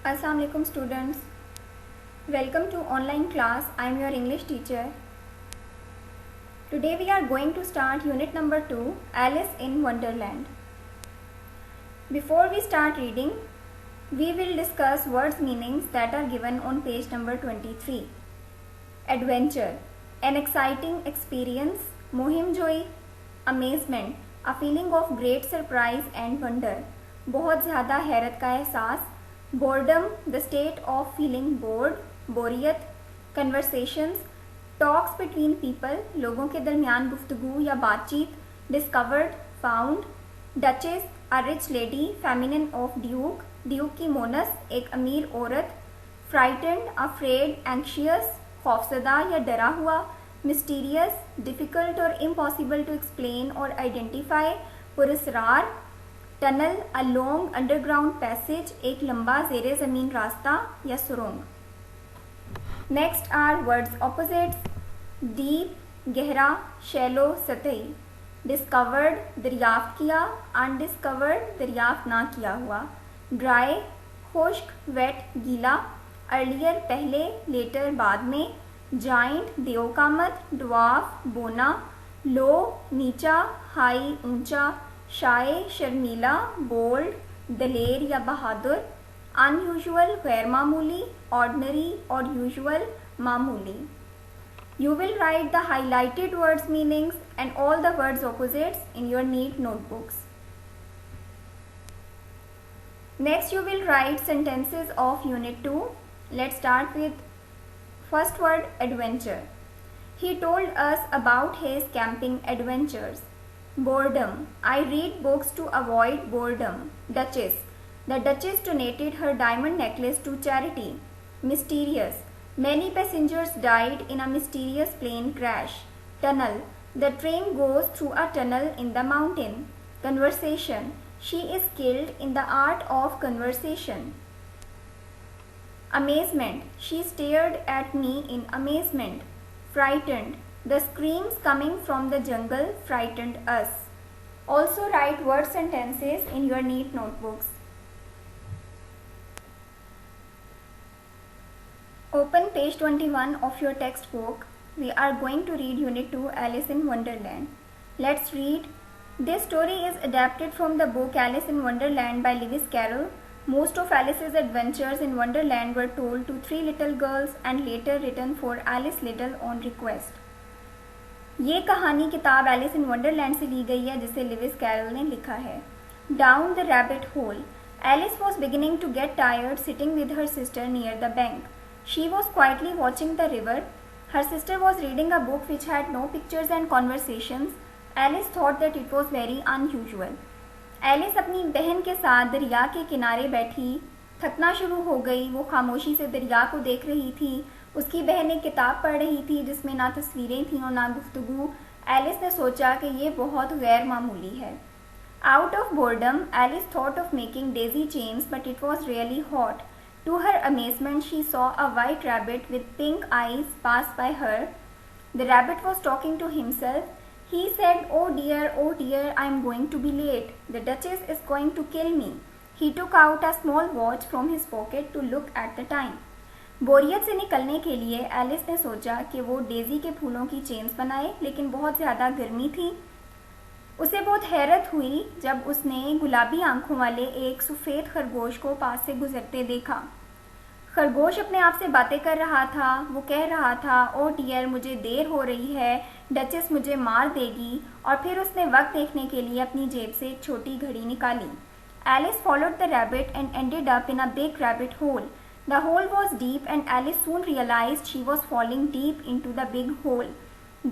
Assalamu alaikum students. Welcome to online class. I am your English teacher. Today we are going to start unit number 2, Alice in Wonderland. Before we start reading, we will discuss words meanings that are given on page number 23. Adventure, an exciting experience, mohim joy, amazement, a feeling of great surprise and wonder, बहुत ज़्यादा हैरत का एहसास, boredom, the state of feeling bored, बोरियत, conversations, talks between people, लोगों के दरमियान गुफ्तगू या बातचीत, discovered, found, duchess, a rich lady, feminine of duke, duke की मोनस, एक अमीर औरत, frightened, afraid, anxious, खौफजदा या डरा हुआ, mysterious, difficult और impossible to explain or identify, पुरस्रार, tunnel, a long underground passage, एक लंबा ज़ेरे ज़मीन रास्ता या सुरंग. Next are words opposites. Deep, गहरा, शैलो, सतही. डिस्कवर्ड, दरियाफ्त किया, अनडिस्कवर्ड, दरियाफ्त ना किया हुआ. ड्राई, खुश्क, वेट, गीला. अर्लियर, पहले, लेटर, बाद में. जाइंट, देवकामत, ड्वार्फ, बोना. लो, नीचा, हाई, ऊंचा. शाय, शर्मीला, बोल्ड, दलेर या बहादुर. अनयूजुअल, गैर मामूली. ऑर्डिनरी और यूजुअल, मामूली. You will write the highlighted words meanings and all the words opposites in your neat notebooks. Next you will write sentences of unit 2. Let's start with first word, adventure. He told us about his camping adventures. Boredom. I read books to avoid boredom. Duchess. The Duchess donated her diamond necklace to charity. Mysterious. Many passengers died in a mysterious plane crash. Tunnel. The train goes through a tunnel in the mountain. Conversation. She is skilled in the art of conversation. Amazement. She stared at me in amazement. Frightened. The screams coming from the jungle frightened us. Also write word sentences in your neat notebooks. Open page 21 of your textbook. We are going to read Unit 2, Alice in Wonderland. Let's read. This story is adapted from the book Alice in Wonderland by Lewis Carroll. Most of Alice's adventures in Wonderland were told to 3 little girls and later written for Alice Liddell on request. ये कहानी किताब Alice in Wonderland से ली गई है जिसे Lewis Carol ने लिखा है. Down the rabbit hole. Alice was beginning to get tired sitting with her sister near the bank. She was quietly watching the river. Her sister was reading a book which had no pictures and conversations. Alice thought that it was very unusual. Alice अपनी बहन के साथ दरिया के किनारे बैठी. थकना शुरू हो गई. वो खामोशी से दरिया को देख रही थी. उसकी बहन एक किताब पढ़ रही थी जिसमें ना तस्वीरें थीं और ना गुफ्तगू. एलिस ने सोचा कि ये बहुत गैर मामूली है. Out of boredom Alice thought of making daisy chains but it was really hot. To her amazement she saw a white rabbit with pink eyes pass by her. The rabbit was talking to himself. He said, oh dear, I am going to be late. The Duchess is going to kill me. He took out a small watch from his pocket to look at the time. बोरियत से निकलने के लिए Alice ने सोचा कि वो Daisy के फूलों की चेन्स बनाए, लेकिन बहुत ज़्यादा गर्मी थी. उसे बहुत हैरत हुई जब उसने गुलाबी आंखों वाले एक सफ़ेद खरगोश को पास से गुजरते देखा. खरगोश अपने आप से बातें कर रहा था. वो कह रहा था, ओ डियर, मुझे देर हो रही है, डचेस मुझे मार देगी. और फिर उसने वक्त देखने के लिए अपनी जेब से एक छोटी घड़ी निकाली. Alice followed the rabbit and ended up in a big rabbit hole. The hole was deep and Alice soon realized she was falling deep into the big hole.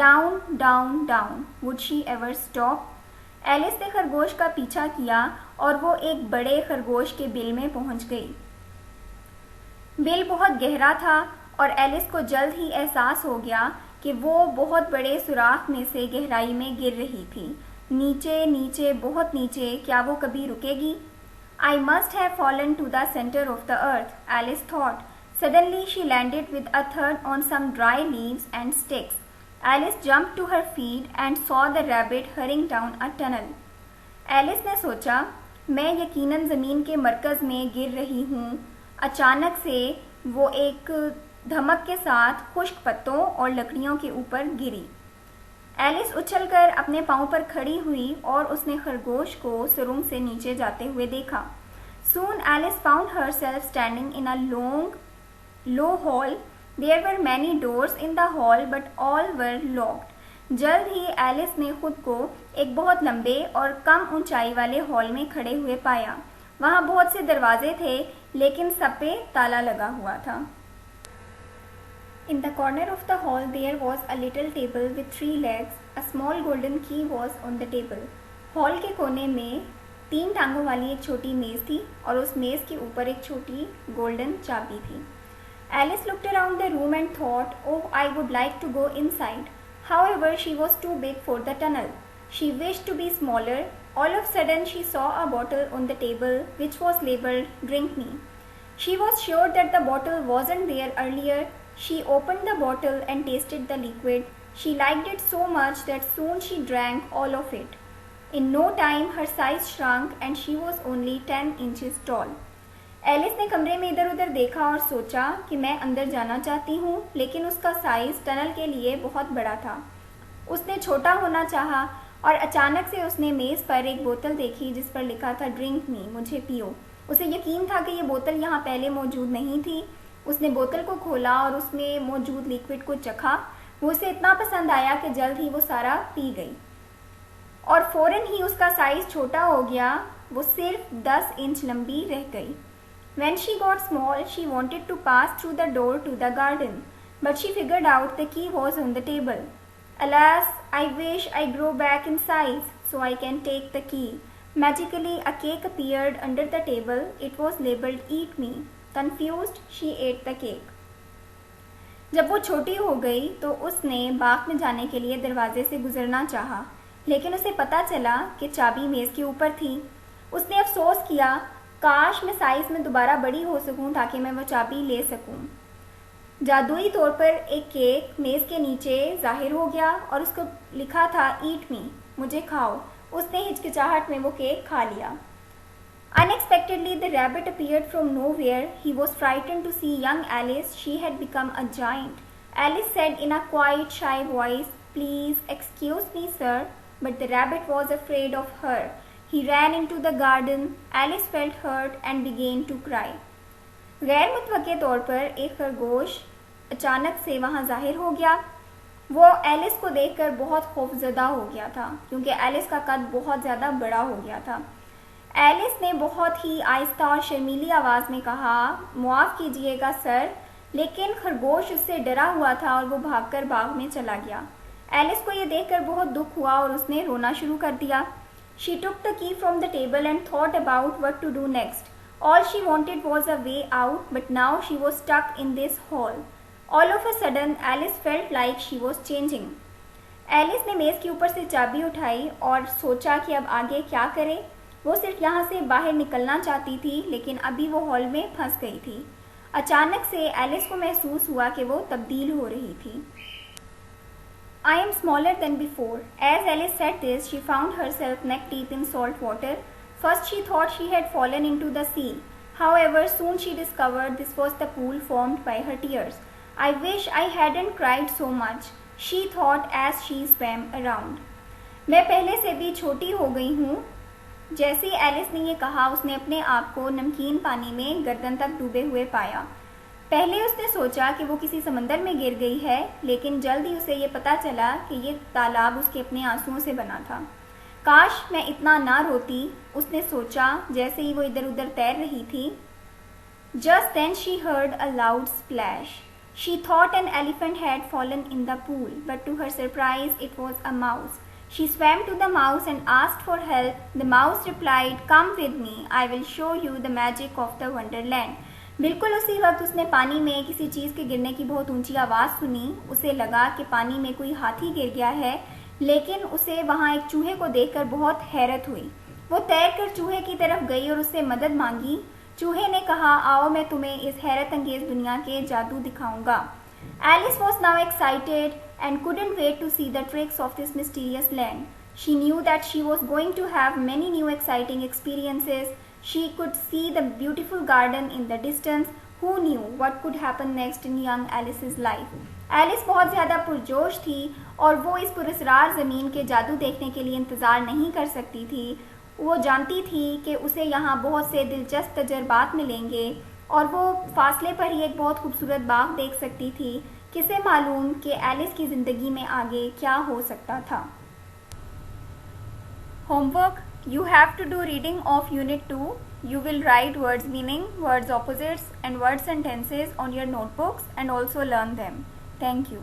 Down, down, down. Would she ever stop? Alice ने खरगोश का पीछा किया और वो एक बड़े खरगोश के बिल में पहुंच गई. बिल बहुत गहरा था और एलिस को जल्द ही एहसास हो गया कि वो बहुत बड़े सुराख में से गहराई में गिर रही थी. नीचे नीचे, बहुत नीचे. क्या वो कभी रुकेगी? I must have fallen to the center of the earth, Alice thought. Suddenly she landed with a thud on some dry leaves and sticks. Alice jumped to her feet and saw the rabbit hurrying down a tunnel. Alice ने सोचा, मैं यकीनन ज़मीन के मरकज़ में गिर रही हूँ. अचानक से वो एक धमक के साथ खुश्क पत्तों और लकड़ियों के ऊपर गिरी। एलिस उछलकर अपने पांव पर खड़ी हुई और उसने खरगोश को सुरंग से नीचे जाते हुए देखा। Soon Alice found herself standing in a low hall. There were many doors in the hall, but all were locked. जल्द ही एलिस ने खुद को एक बहुत लंबे और कम ऊंचाई वाले हॉल में खड़े हुए पाया। वहाँ बहुत से दरवाजे थे, लेकिन सब पे ताला लगा हुआ था। In the corner of the hall there was a little table with 3 legs. A small golden key was on the table. Hall के कोने में 3 टांगों वाली एक छोटी मेज थी और उस मेज के ऊपर एक छोटी गोल्डन चाबी थी। Alice looked around the room and thought, "Oh, I would like to go inside." However, she was too big for the tunnel. She wished to be smaller. All of a sudden, she saw a bottle on the table which was labeled "Drink Me." She was sure that the bottle wasn't there earlier. She opened the bottle and tasted the liquid. She liked it so much that soon she drank all of it. In no time, her size shrunk and she was only 10 inches tall. Alice ने कमरे में इधर उधर देखा और सोचा कि मैं अंदर जाना चाहती हूँ, लेकिन उसका साइज टनल के लिए बहुत बड़ा था। उसने छोटा होना चाहा और अचानक से उसने मेज़ पर एक बोतल देखी जिस पर लिखा था ड्रिंक मी, मुझे पियो। उसे यकीन था कि ये बोतल यहाँ पहले मौजूद नहीं थी। उसने बोतल को खोला और उसमें मौजूद लिक्विड को चखा। वो उसे इतना पसंद आया कि जल्द ही वो सारा पी गई और फ़ौरन ही उसका साइज छोटा हो गया। वो सिर्फ 10 इंच लंबी रह गई। When she got small, she wanted to pass through the door to the garden, but she figured out the key was on the table. Alas, I wish I grow back in size so I can take the key. Magically, a cake appeared under the table. It was labeled "Eat Me." Confused, she ate the cake. जब वो छोटी हो गई तो उसने बाग में जाने के लिए दरवाजे से गुजरना चाहा, लेकिन उसे पता चला कि चाबी मेज़ के ऊपर थी। उसने अफसोस किया, काश मैं साइज में दोबारा बड़ी हो सकूं ताकि मैं वो चाबी ले सकूं। जादुई तौर पर एक केक मेज़ के नीचे जाहिर हो गया और उसको लिखा था "ईट मी", मुझे खाओ। उसने हिचकिचाहट में वो केक खा लिया। Unexpectedly, the rabbit appeared from nowhere. He was frightened to see young Alice. She had become a giant. Alice said in a quiet, shy voice, "Please excuse me, sir." But the rabbit was afraid of her. He ran into the garden. Alice felt hurt and began to cry. गैर मुतवक्के तौर पर एक खरगोश अचानक से वहाँ जाहिर हो गया। वो एलिस को देखकर बहुत खौफजदा हो गया था क्योंकि एलिस का कद बहुत ज़्यादा बड़ा हो गया था। एलिस ने बहुत ही आहिस्ता और शर्मीली आवाज़ में कहा, "माफ़ कीजिएगा सर", लेकिन खरगोश उससे डरा हुआ था और वो भागकर बाग में चला गया। एलिस को ये देखकर बहुत दुख हुआ और उसने रोना शुरू कर दिया। She took the key from the table and thought about what to do next. All she wanted was a way out, but now she was stuck in this hole. All of a sudden, Alice felt like she was changing. Alice ने मेज़ के ऊपर से चाबी उठाई और सोचा कि अब आगे क्या करे। वो सिर्फ यहाँ से बाहर निकलना चाहती थी, लेकिन अभी वो हॉल में फंस गई थी। अचानक से एलिस को महसूस हुआ कि वो तब्दील हो रही थी। I am smaller than before. As Alice said this, she found herself neck deep in salt water. First she thought she had fallen into the sea. However, soon she discovered this was the pool formed by her tears. I wish I hadn't cried so much, she thought as she swam around. मैं पहले से भी छोटी हो गई हूँ। जैसे Alice ने ये कहा, उसने अपने आप को नमकीन पानी में गर्दन तक डूबे हुए पाया। पहले उसने सोचा कि वो किसी समंदर में गिर गई है, लेकिन जल्द ही उसे ये पता चला कि ये तालाब उसके अपने आंसुओं से बना था। काश मैं इतना ना रोती, उसने सोचा जैसे ही वो इधर उधर तैर रही थी। Just then she heard a loud splash. She thought an elephant had fallen in the pool, but to her surprise it was a mouse. She swam to the mouse and asked for help. The mouse replied, "Come with me, I will show you the magic of the Wonderland." बिल्कुल उसी वक्त उसने पानी में किसी चीज़ के गिरने की बहुत ऊंची आवाज़ सुनी। उसे लगा कि पानी में कोई हाथी गिर गया है, लेकिन उसे वहाँ एक चूहे को देखकर बहुत हैरत हुई। वो तैरकर चूहे की तरफ गई और उससे मदद मांगी। चूहे ने कहा, "आओ मैं तुम्हें इस हैरत अंगेज दुनिया के जादू दिखाऊंगा." Alice was now excited and couldn't wait to see the tricks of this mysterious land. She knew that she was going to have many new exciting experiences. She could see the beautiful garden in the distance. Who knew what could happen next in young Alice's life? Alice बहुत ज़्यादा पुरजोश थी और वो इस पुरस्रार ज़मीन के जादू देखने के लिए इंतज़ार नहीं कर सकती थी। वो जानती थी कि उसे यहाँ बहुत से दिलचस्प तजर्बात मिलेंगे और वो फासले पर ही एक बहुत खूबसूरत बाग देख सकती थी। किसे मालूम कि एलिस की ज़िंदगी में आगे क्या हो सकता था। Homework: You have to do reading of Unit 2. You will write words meaning, words opposites and word sentences on your notebooks and also learn them. Thank you.